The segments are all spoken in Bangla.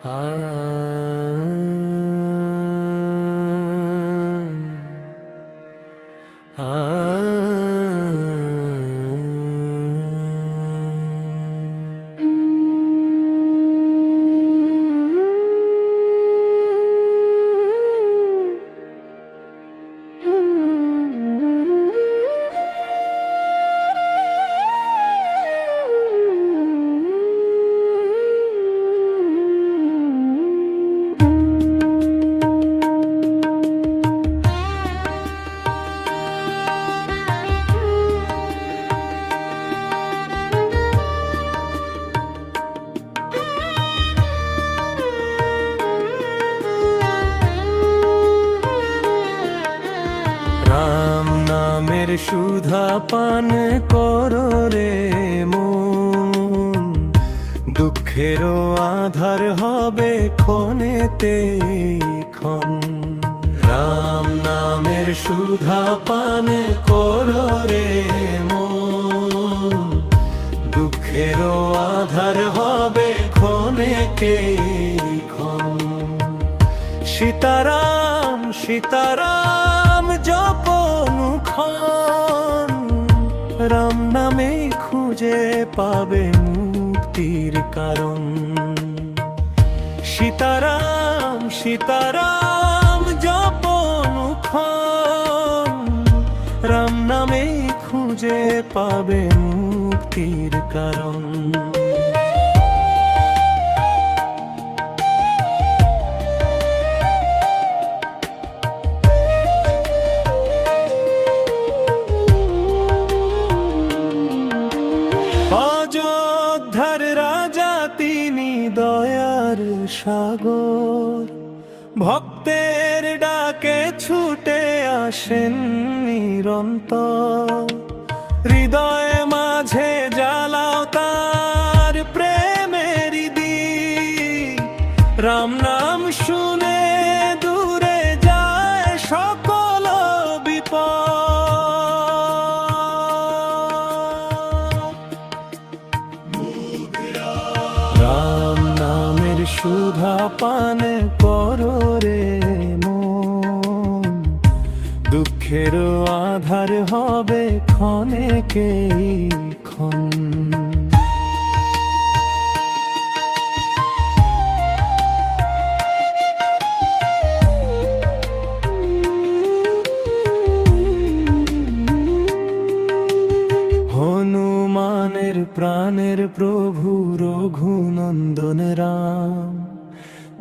রাম নামের সুধা পান করো রে মন, দুঃখেরও আধার হবে ক্ষণেতে ক্ষণ। রাম নামের সুধা পান করো রে মন, দুঃখেরও আধার হবে ক্ষণেতে ক্ষণ। সীতারাম সীতারাম জপন মুখন, রাম নামে খুঁজে পাবে মুক্তির কারণ। সীতারাম সীতারাম জপন মুখন, রাম নামে খুঁজে পাবে মুক্তির কারণ। অযোধ্যার রাজা তিনি দয়ার সাগর, ভক্তের ডাকে ছুটে আসেন নিরন্তর। হৃদয়ে মাঝে জ্বালাও তার প্রেমের দীপ, রাম নাম শুনে দূরে যায় সকল বিপদ। রাম নামের সুধা পান করো রে মন, দুঃখেরও আধার হবে ক্ষণেকে ক্ষণ। হনুমানের প্রাণের প্রভু রঘুনন্দন রাম,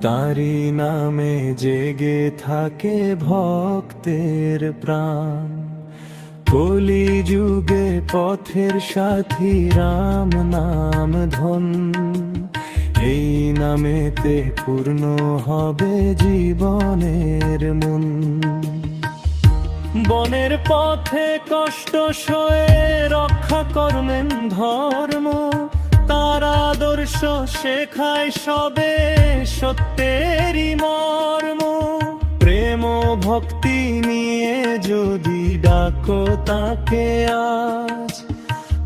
তারি নামে জেগে থাকে ভক্তের প্রাণ। কলি যুগে পথের সাথী রাম নাম ধন, এই নামেতে পূর্ণ হবে জীবনের মন। বনের পথে কষ্ট সয়ে রক্ষা করলেন ধর্ম, তার আদর্শ শেখায় সবে সত্যেরই মর্ম। প্রেম ভক্তি নিয়ে যদি ডাকো তাকে আজ,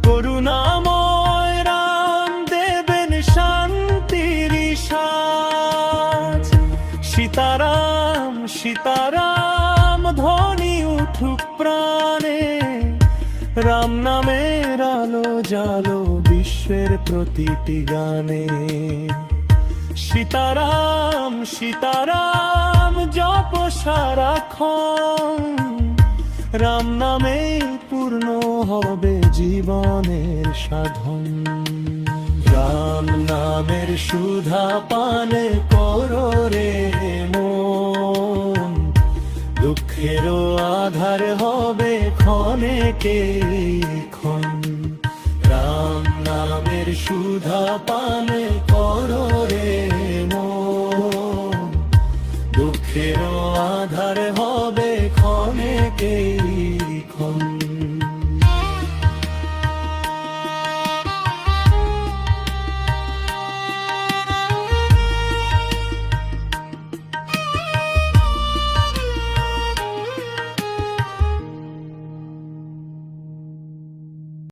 করুণাময় রাম দেবেন শান্তির সাজ। সীতারাম সীতারাম ধ্বনি উঠুক প্রাণে, রাম নামের আলো জালো বিশ্বের প্রতিটি গানে। সীতারাম সীতারাম জপ সারাক্ষণ, রাম নামে পূর্ণ হবে জীবনের সাধন। রাম নামের সুধা পান করো রে মন, দুঃখেরও আধার হবে ক্ষণেকে ক্ষণ। রাম নামের সুধা পান করো রে